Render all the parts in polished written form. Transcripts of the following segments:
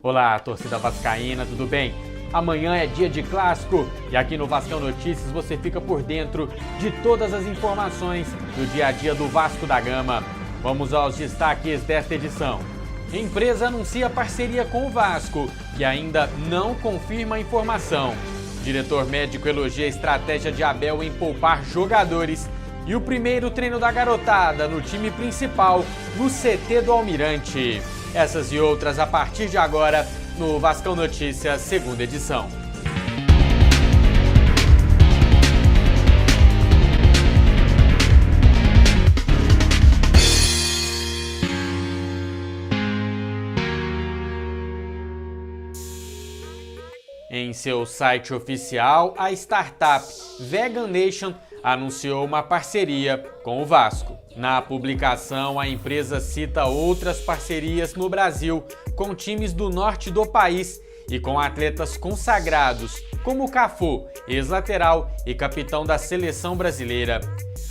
Olá, torcida vascaína, tudo bem? Amanhã é dia de clássico e aqui no Vascão Notícias você fica por dentro de todas as informações do dia a dia do Vasco da Gama. Vamos aos destaques desta edição. A empresa anuncia parceria com o Vasco e ainda não confirma a informação. Diretor médico elogia a estratégia de Abel em poupar jogadores e o primeiro treino da garotada no time principal no CT do Almirante. Essas e outras a partir de agora no Vascão Notícias, segunda edição. Em seu site oficial, a startup Vegan Nation anunciou uma parceria com o Vasco. Na publicação, a empresa cita outras parcerias no Brasil com times do norte do país e com atletas consagrados, como Cafu, ex-lateral e capitão da seleção brasileira.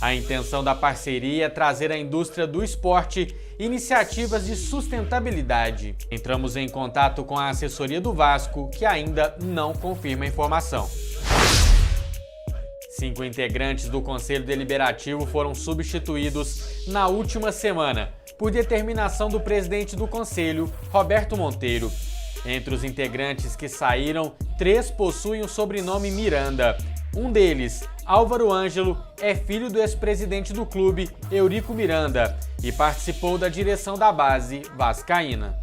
A intenção da parceria é trazer à indústria do esporte iniciativas de sustentabilidade. Entramos em contato com a assessoria do Vasco, que ainda não confirma a informação. 5 integrantes do Conselho Deliberativo foram substituídos na última semana, por determinação do presidente do Conselho, Roberto Monteiro. Entre os integrantes que saíram, 3 possuem o sobrenome Miranda. Um deles, Álvaro Ângelo, é filho do ex-presidente do clube, Eurico Miranda, e participou da direção da base vascaína.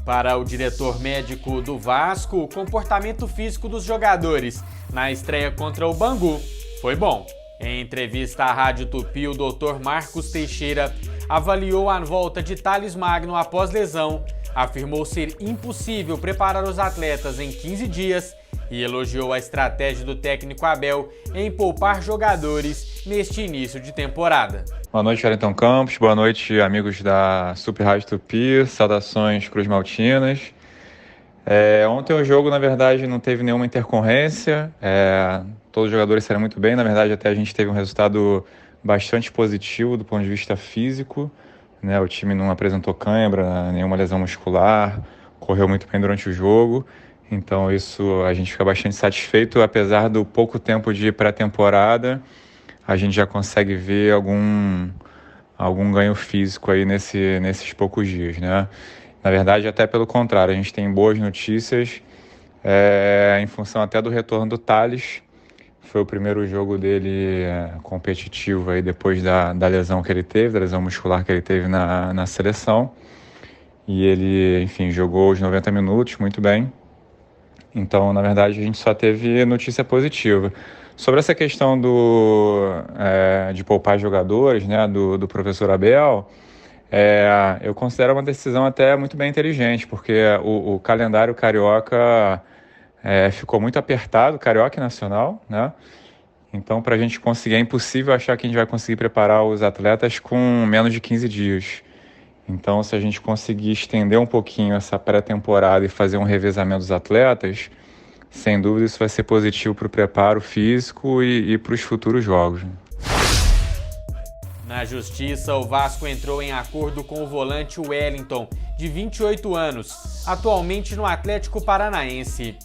Para o diretor médico do Vasco, o comportamento físico dos jogadores na estreia contra o Bangu foi bom. Em entrevista à Rádio Tupi, o Dr. Marcos Teixeira avaliou a volta de Thales Magno após lesão, afirmou ser impossível preparar os atletas em 15 dias e elogiou a estratégia do técnico Abel em poupar jogadores neste início de temporada. Boa noite, Wellington Campos. Boa noite, amigos da Super Rádio Tupi. Saudações Cruz Maltinas. Ontem o jogo, na verdade, não teve nenhuma intercorrência. Todos os jogadores saíram muito bem. Na verdade, até a gente teve um resultado bastante positivo do ponto de vista físico, né? O time não apresentou cãibra, nenhuma lesão muscular, correu muito bem durante o jogo. Então isso a gente fica bastante satisfeito, apesar do pouco tempo de pré-temporada, a gente já consegue ver algum ganho físico aí nesses poucos dias, né? Na verdade, até pelo contrário, a gente tem boas notícias em função até do retorno do Thales. Foi o primeiro jogo dele competitivo aí depois da lesão que ele teve, da lesão muscular que ele teve na seleção. E ele, enfim, jogou os 90 minutos muito bem. Então, na verdade, a gente só teve notícia positiva. Sobre essa questão de poupar jogadores, né, do professor Abel, eu considero uma decisão até muito bem inteligente, porque o calendário carioca ficou muito apertado, carioca e nacional, né? Então, para a gente conseguir, é impossível achar que a gente vai conseguir preparar os atletas com menos de 15 dias. Então, se a gente conseguir estender um pouquinho essa pré-temporada e fazer um revezamento dos atletas, sem dúvida isso vai ser positivo para o preparo físico e para os futuros jogos. Na Justiça, o Vasco entrou em acordo com o volante Wellington, de 28 anos, atualmente no Atlético Paranaense.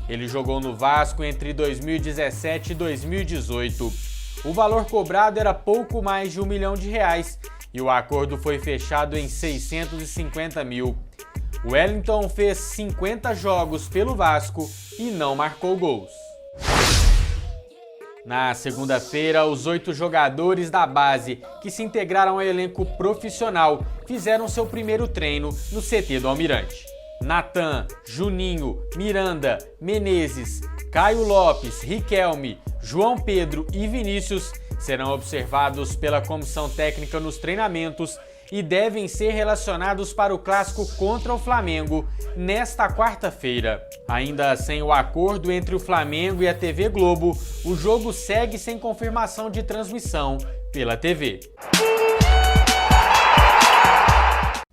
Ele jogou no Vasco entre 2017 e 2018. O valor cobrado era pouco mais de R$1 milhão e o acordo foi fechado em 650 mil. Wellington fez 50 jogos pelo Vasco e não marcou gols. Na segunda-feira, os 8 jogadores da base que se integraram ao elenco profissional fizeram seu primeiro treino no CT do Almirante. Natan, Juninho, Miranda, Menezes, Caio Lopes, Riquelme, João Pedro e Vinícius serão observados pela comissão técnica nos treinamentos e devem ser relacionados para o clássico contra o Flamengo nesta quarta-feira. Ainda sem o acordo entre o Flamengo e a TV Globo, o jogo segue sem confirmação de transmissão pela TV.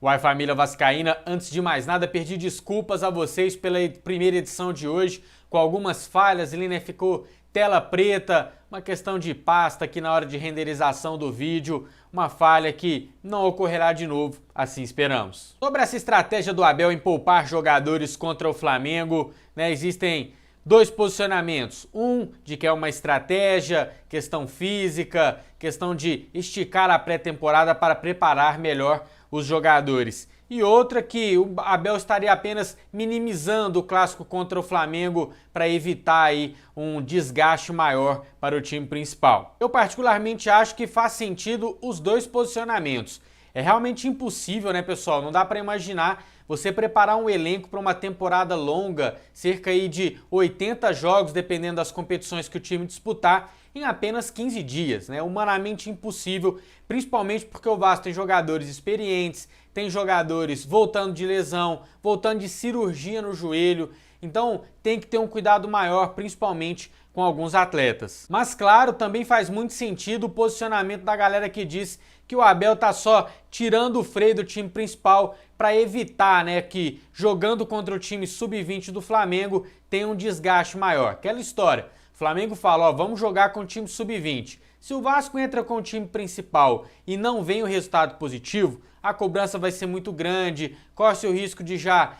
Uai, família vascaína, antes de mais nada, pedir desculpas a vocês pela primeira edição de hoje, com algumas falhas, ele ficou tela preta, uma questão de pasta aqui na hora de renderização do vídeo, uma falha que não ocorrerá de novo, assim esperamos. Sobre essa estratégia do Abel em poupar jogadores contra o Flamengo, existem dois posicionamentos. Um de que é uma estratégia, questão física, questão de esticar a pré-temporada para preparar melhor os jogadores. E outra que o Abel estaria apenas minimizando o clássico contra o Flamengo para evitar aí um desgaste maior para o time principal. Eu particularmente acho que faz sentido os dois posicionamentos. É realmente impossível, né, pessoal? Não dá para imaginar você preparar um elenco para uma temporada longa, cerca aí de 80 jogos, dependendo das competições que o time disputar, em apenas 15 dias, né? Humanamente impossível, principalmente porque o Vasco tem jogadores experientes, tem jogadores voltando de lesão, voltando de cirurgia no joelho, então tem que ter um cuidado maior, principalmente com alguns atletas. Mas claro, também faz muito sentido o posicionamento da galera que diz que o Abel tá só tirando o freio do time principal para evitar, que jogando contra o time sub-20 do Flamengo tenha um desgaste maior. Aquela história, o Flamengo fala, vamos jogar com o time sub-20. Se o Vasco entra com o time principal e não vem o resultado positivo, a cobrança vai ser muito grande, corre o risco de já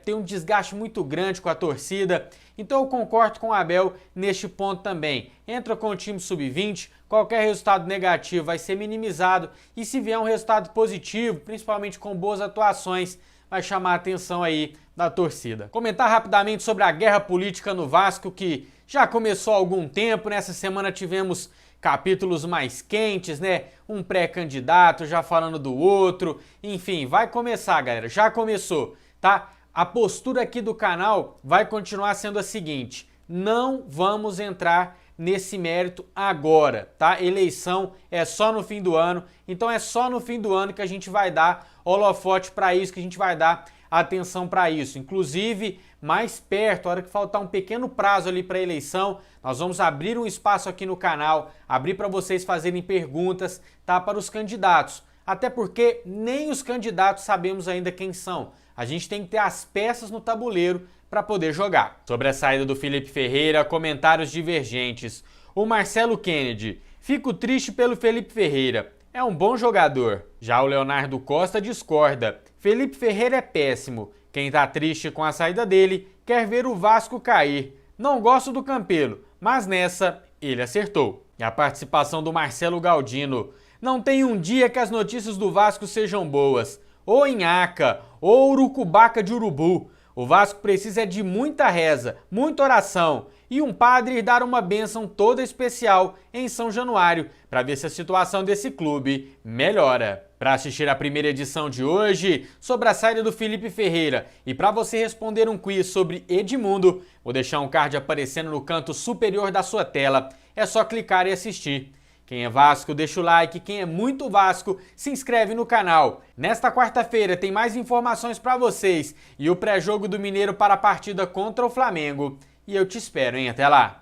ter um desgaste muito grande com a torcida. Então eu concordo com o Abel neste ponto também. Entra com o time sub-20, qualquer resultado negativo vai ser minimizado e se vier um resultado positivo, principalmente com boas atuações, vai chamar a atenção aí da torcida. Comentar rapidamente sobre a guerra política no Vasco, que já começou há algum tempo. Nessa semana tivemos capítulos mais quentes, um pré-candidato já falando do outro, enfim, vai começar, galera, já começou, tá? A postura aqui do canal vai continuar sendo a seguinte: não vamos entrar nesse mérito agora, tá? Eleição é só no fim do ano, então é só no fim do ano que a gente vai dar holofote para isso, que a gente vai dar atenção para isso. Inclusive, mais perto, a hora que faltar um pequeno prazo ali para a eleição, nós vamos abrir um espaço aqui no canal, abrir para vocês fazerem perguntas, tá? Para os candidatos. Até porque nem os candidatos sabemos ainda quem são. A gente tem que ter as peças no tabuleiro para poder jogar. Sobre a saída do Felipe Ferreira, comentários divergentes. O Marcelo Kennedy: fico triste pelo Felipe Ferreira, é um bom jogador. Já o Leonardo Costa discorda: Felipe Ferreira é péssimo. Quem tá triste com a saída dele quer ver o Vasco cair. Não gosto do Campelo, mas nessa ele acertou. E a participação do Marcelo Galdino: não tem um dia que as notícias do Vasco sejam boas. Ou Inhaca, ou Urucubaca de Urubu. O Vasco precisa de muita reza, muita oração e um padre dar uma bênção toda especial em São Januário para ver se a situação desse clube melhora. Para assistir a primeira edição de hoje sobre a saída do Felipe Ferreira e para você responder um quiz sobre Edmundo, vou deixar um card aparecendo no canto superior da sua tela. É só clicar e assistir. Quem é Vasco, deixa o like. Quem é muito Vasco, se inscreve no canal. Nesta quarta-feira tem mais informações para vocês e o pré-jogo do Mineiro para a partida contra o Flamengo. E eu te espero, hein? Até lá!